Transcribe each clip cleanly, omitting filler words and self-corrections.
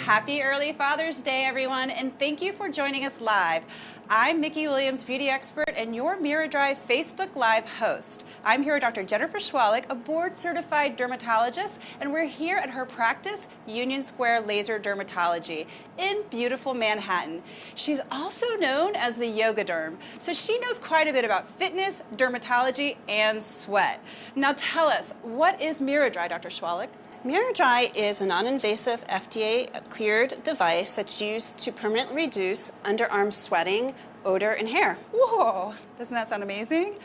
Happy early Father's Day, everyone, and thank you for joining us live. I'm Mickey Williams, beauty expert, and your miraDry Facebook Live host. I'm here with Dr. Jennifer Chwalek, a board-certified dermatologist, and we're here at her practice, Union Square Laser Dermatology, in beautiful Manhattan. She's also known as the Yoga Derm, so she knows quite a bit about fitness, dermatology, and sweat. Now tell us, what is miraDry, Dr. Chwalek? miraDry is a non-invasive FDA-cleared device that's used to permanently reduce underarm sweating, odor, and hair. Whoa, doesn't that sound amazing?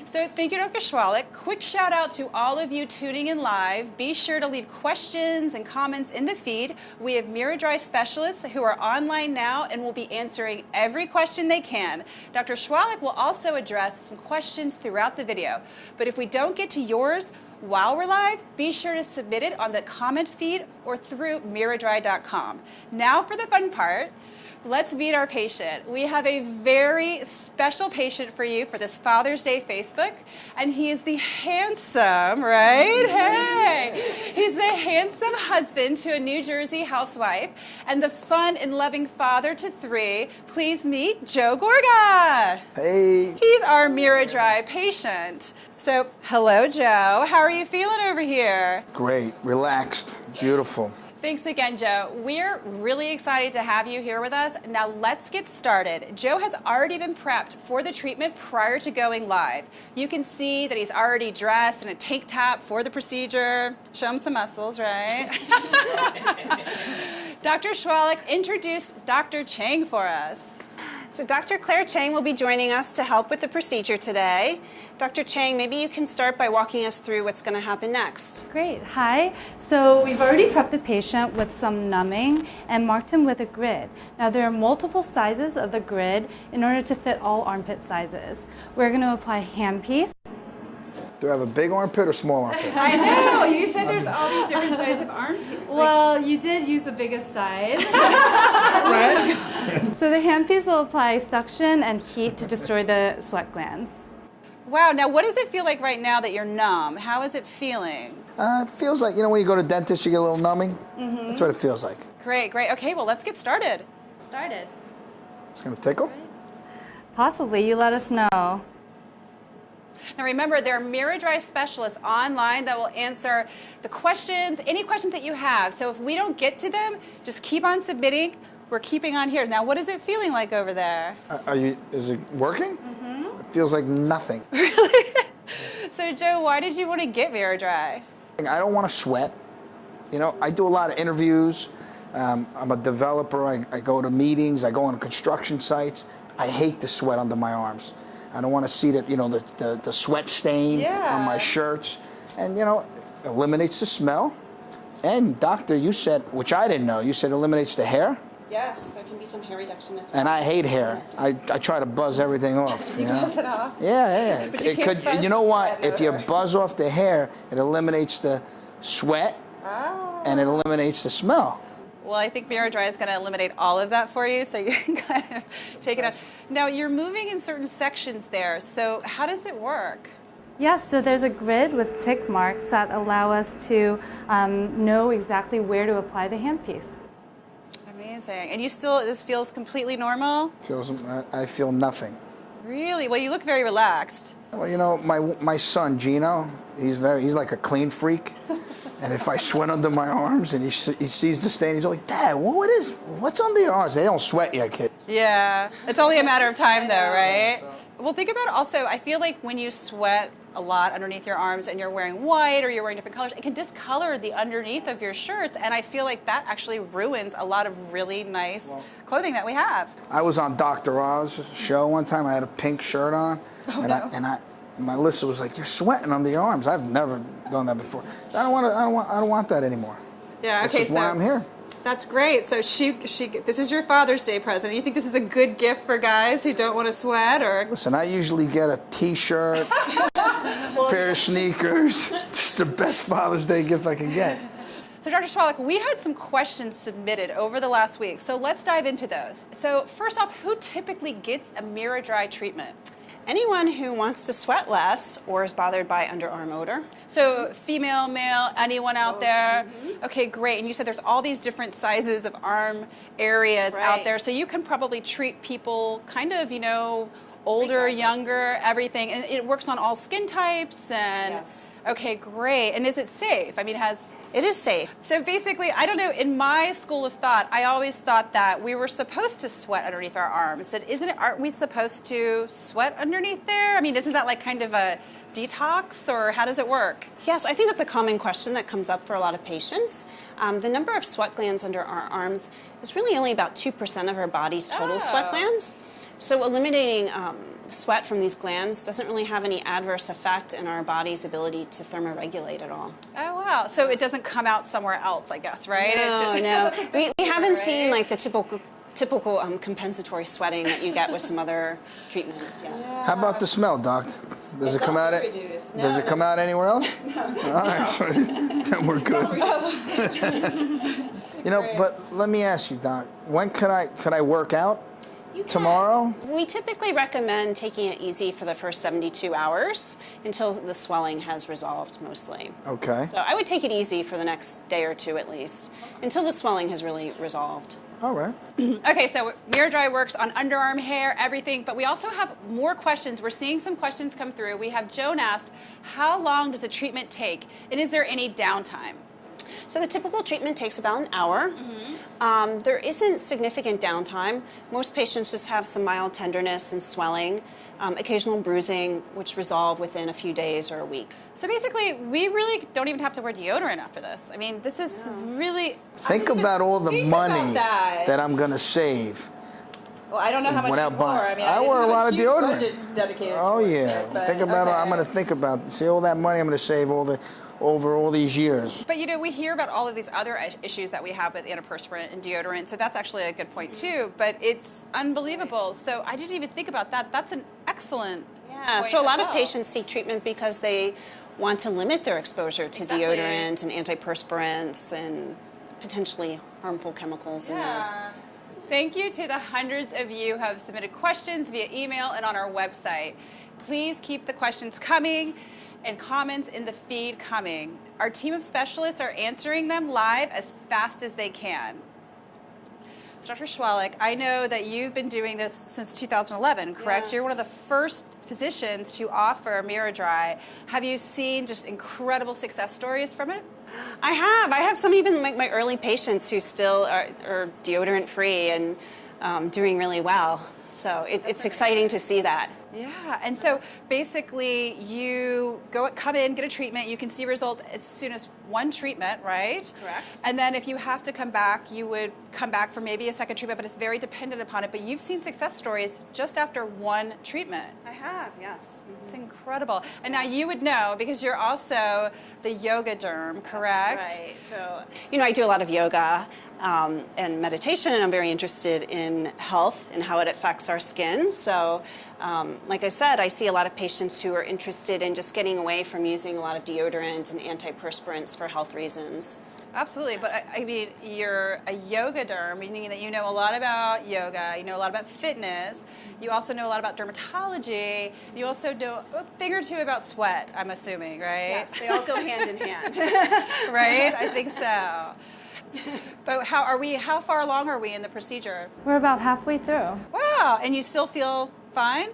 So thank you, Dr. Chwalek. Quick shout out to all of you tuning in live. Be sure to leave questions and comments in the feed. We have miraDry specialists who are online now and will be answering every question they can. Dr. Chwalek will also address some questions throughout the video. But if we don't get to yours while we're live, be sure to submit it on the comment feed or through miraDry.com. Now for the fun part. Let's meet our patient. We have a very special patient for you for this Father's Day Facebook, and he is the handsome, right? Hey! He's the handsome husband to a New Jersey housewife and the fun and loving father to 3. Please meet Joe Gorga. Hey. He's our miraDry patient. So, hello, Joe. How are you feeling over here? Great, relaxed, beautiful. Thanks again, Joe. We're really excited to have you here with us. Now let's get started. Joe has already been prepped for the treatment prior to going live. You can see that he's already dressed in a tank top for the procedure. Show him some muscles, right? Dr. Chwalek, introduce Dr. Chang for us. So Dr. Claire Chang will be joining us to help with the procedure today. Dr. Chang, maybe you can start by walking us through what's going to happen next. Great. Hi. So we've already prepped the patient with some numbing and marked him with a grid. Now there are multiple sizes of the grid in order to fit all armpit sizes. We're going to apply handpiece. Do I have a big armpit or small armpit? I know, you said there's all these different sizes of armpits. Well, you did use the biggest size. Right? So the handpiece will apply suction and heat to destroy the sweat glands. Wow, now what does it feel like right now that you're numb? How is it feeling? It feels like, you know when you go to the dentist, you get a little numbing? Mm-hmm. That's what it feels like. Great, great. Okay, well, let's get started. It's going to tickle? Possibly. You let us know. Now remember, there are miraDry specialists online that will answer the questions, any questions that you have. So if we don't get to them, just keep on submitting. We're keeping on here. Now, what is it feeling like over there? Is it working? Mm-hmm. It feels like nothing. Really? So Joe, why did you want to get miraDry? I don't want to sweat. You know, I do a lot of interviews. I'm a developer. I go to meetings. I go on construction sites. I hate the sweat under my arms. I don't want to see that, you know, the sweat stain on my shirts. And, you know, it eliminates the smell. And, doctor, you said, which I didn't know, you said it eliminates the hair? Yes, there can be some hair reduction as well. And I hate hair. I try to buzz everything off. You buzz it off? Yeah. But you can't buzz you know the what? sweat If you odor. buzz off the hair, it eliminates the sweat and it eliminates the smell. Well, I think miraDry is going to eliminate all of that for you, so you can kind of take it out. Now, you're moving in certain sections there, so how does it work? Yes, so there's a grid with tick marks that allow us to know exactly where to apply the handpiece. Amazing. And this feels completely normal? I feel nothing. Really? Well, you look very relaxed. Well, you know, my son, Gino, he's like a clean freak. And if I sweat under my arms and he sees the stain, he's like, Dad, what's under your arms? They don't sweat yet, kids. Yeah. It's only a matter of time, though, right? Well, think about it also, I feel like when you sweat a lot underneath your arms and you're wearing white or you're wearing different colors, it can discolor the underneath of your shirts, and I feel like that actually ruins a lot of really nice clothing that we have. I was on Dr. Oz's show one time. I had a pink shirt on, my listener was like, "You're sweating under your arms." I've never done that before. I don't want that anymore. Yeah. Okay. That's why I'm here. That's great. So this is your Father's Day present. You think this is a good gift for guys who don't want to sweat, or? Listen, I usually get a T-shirt, pair of sneakers. It's the best Father's Day gift I can get. So Dr. Chwalek, we had some questions submitted over the last week, so let's dive into those. So first off, who typically gets a miraDry treatment? anyone who wants to sweat less or is bothered by underarm odor. So female, male, anyone out there? Okay, great. And you said there's all these different sizes of arm areas out there. So you can probably treat people kind of, you know, older, younger, everything. And it works on all skin types. And okay, great. And is it safe? I mean, it is safe. So basically, I don't know, in my school of thought, I always thought that we were supposed to sweat underneath our arms. That aren't we supposed to sweat underneath there? I mean, isn't that like kind of a detox, or how does it work? Yes, I think that's a common question that comes up for a lot of patients. The number of sweat glands under our arms is really only about 2% of our body's total sweat glands. So eliminating sweat from these glands doesn't really have any adverse effect in our body's ability to thermoregulate at all. Oh, wow. So it doesn't come out somewhere else, I guess, right? No. We haven't seen like the typical compensatory sweating that you get with some other treatments. Yes. Yeah. How about the smell, Doc? Does it come out? Does it come out anywhere else? No. All right, then we're good. You know, but let me ask you, Doc. When could I work out? Tomorrow? We typically recommend taking it easy for the first 72 hours until the swelling has resolved mostly. Okay. So I would take it easy for the next day or two at least until the swelling has really resolved. All right. Okay, so miraDry works on underarm hair, everything, but we also have more questions. We're seeing some questions come through. We have Joan asked, how long does a treatment take, and is there any downtime? So the typical treatment takes about an hour. There isn't significant downtime. Most patients just have some mild tenderness and swelling, occasional bruising, which resolve within a few days or a week. So basically, we really don't even have to wear deodorant after this. I mean, this is really... Think about all the money that I'm going to save. Well, I don't know how much you wore. I mean, I wear a lot of deodorant. Budget dedicated oh, towards yeah. it, Think about it. I'm going to think about, see all that money I'm going to save over all these years. But you know, we hear about all of these other issues that we have with antiperspirant and deodorant, so that's actually a good point too, but it's unbelievable. So I didn't even think about that. That's an excellent point so a lot as of patients seek treatment because they want to limit their exposure to deodorant and antiperspirants and potentially harmful chemicals in those. Thank you to the hundreds of you who have submitted questions via email and on our website. Please keep the questions coming and comments in the feed coming. Our team of specialists are answering them live as fast as they can. So Dr. Chwalek, I know that you've been doing this since 2011, correct? Yes. You're one of the first physicians to offer miraDry. Have you seen just incredible success stories from it? I have some even like my early patients who still are deodorant free and doing really well. So it's exciting to see that. Yeah, and so basically you come in, get a treatment, you can see results as soon as one treatment, right? Correct. And then if you have to come back, you would come back for maybe a second treatment, but it's very dependent upon it. But you've seen success stories just after one treatment. I have, yes. It's incredible. And now you would know because you're also the yoga derm, correct? That's right. So, you know, I do a lot of yoga and meditation, and I'm very interested in health and how it affects our skin. So, like I said, I see a lot of patients who are interested in just getting away from using a lot of deodorant and antiperspirants for health reasons. Absolutely, but I mean, you're a yoga derm, meaning that you know a lot about yoga, you know a lot about fitness, you also know a lot about dermatology, you also know a thing or two about sweat, I'm assuming, right? Yes, they all go hand in hand. Right? I think so. But how far along are we in the procedure? We're about halfway through. Wow, and you still feel fine?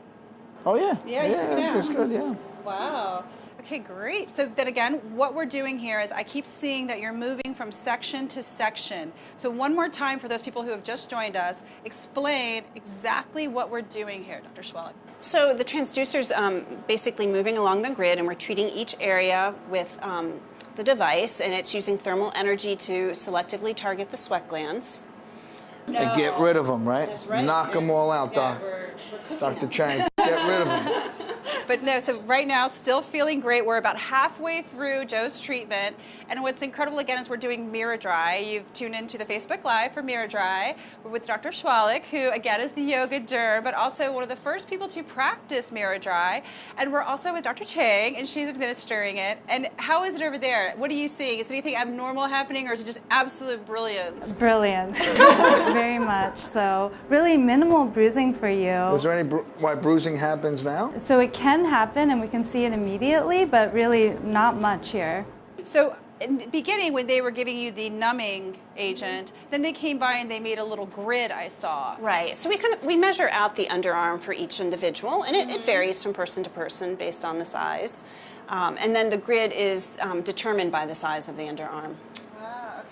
Oh, yeah. Yeah, you took it out. That's good, yeah. Wow. Okay, great. So then again, what we're doing here is I keep seeing that you're moving from section to section. So one more time for those people who have just joined us, explain exactly what we're doing here, Dr. Chwalek. So the transducer's basically moving along the grid, and we're treating each area with the device, and it's using thermal energy to selectively target the sweat glands. And get rid of them, right? That's right. Knock them all out, Doc. We're Dr. Chang, get rid of them. But no, so right now, still feeling great. We're about halfway through Joe's treatment. And what's incredible, again, is we're doing miraDry. You've tuned into the Facebook Live for miraDry. We're with Dr. Chwalek, who, again, is the yoga derm, but also one of the first people to practice miraDry. And we're also with Dr. Chang, and she's administering it. And how is it over there? What are you seeing? Is anything abnormal happening, or is it just absolute brilliance? Brilliant. Very much. So really minimal bruising for you. Is there any why bruising happens now? So it can happen, and we can see it immediately, but really not much here. So in the beginning, when they were giving you the numbing agent, then they came by and they made a little grid, I saw. Right. So we measure out the underarm for each individual, and it varies from person to person based on the size. And then the grid is determined by the size of the underarm.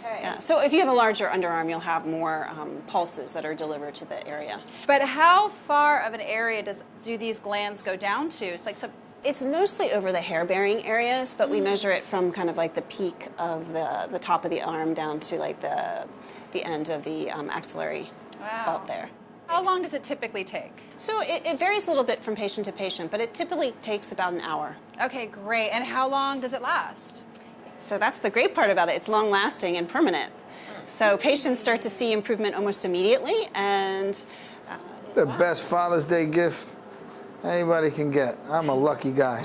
Okay. Yeah. So if you have a larger underarm, you'll have more pulses that are delivered to the area. But how far of an area do these glands go down to? It's like It's mostly over the hair-bearing areas, but we measure it from kind of like the peak of the top of the arm down to like the end of the axillary fault there. How long does it typically take? So it varies a little bit from patient to patient, but it typically takes about an hour. Okay, great. And how long does it last? So that's the great part about it. It's long-lasting and permanent. So patients start to see improvement almost immediately, and The best Father's Day gift anybody can get. I'm a lucky guy.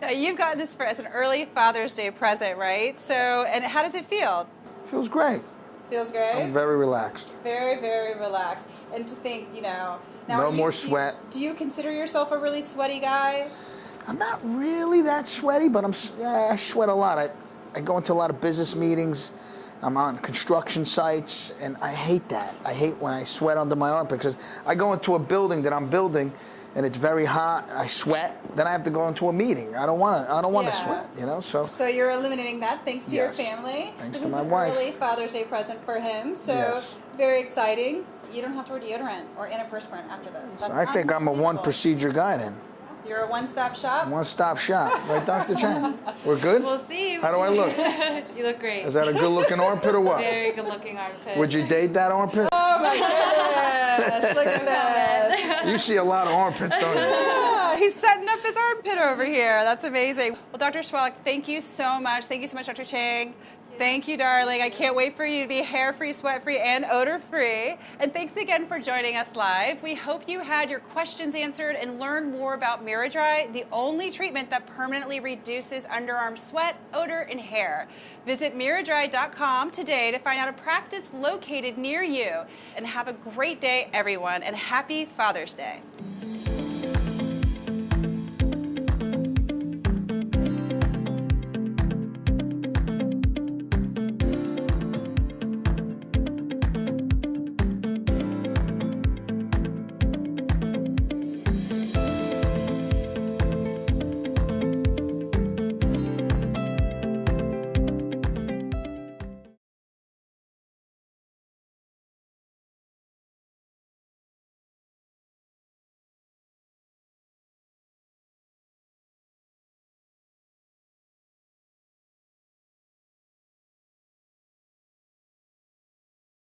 Now, you've gotten this as an early Father's Day present, right? So, and how does it feel? Feels great. It feels great? I'm very relaxed. Very, very relaxed. And to think, now No more sweat. Do you consider yourself a really sweaty guy? I'm not really that sweaty, but I sweat a lot. I go into a lot of business meetings. I'm on construction sites, and I hate that. I hate when I sweat under my armpit, because I go into a building that I'm building, and it's very hot. I sweat. Then I have to go into a meeting. I don't want to sweat. You know. So you're eliminating that thanks to your family. Thanks this to my is an wife. early Father's Day present for him. So Yes. very exciting. You don't have to wear deodorant or antiperspirant after this. So I think I'm a one-procedure guy then. You're a one-stop shop. One-stop shop, right, Dr. Chang? We're good? We'll see. How do I look? You look great. Is that a good-looking armpit or what? Very good looking armpit. Would you date that armpit? Oh my goodness! Look at that. You see a lot of armpits, don't you? Yeah, he's setting up his armpit over here. That's amazing. Well, Dr. Chwalek, thank you so much. Thank you so much, Dr. Chang. Thank you, darling. I can't wait for you to be hair-free, sweat-free, and odor-free. And thanks again for joining us live. We hope you had your questions answered and learned more about miraDry, the only treatment that permanently reduces underarm sweat, odor, and hair. Visit miraDry.com today to find out a practice located near you. And have a great day, everyone, and happy Father's Day.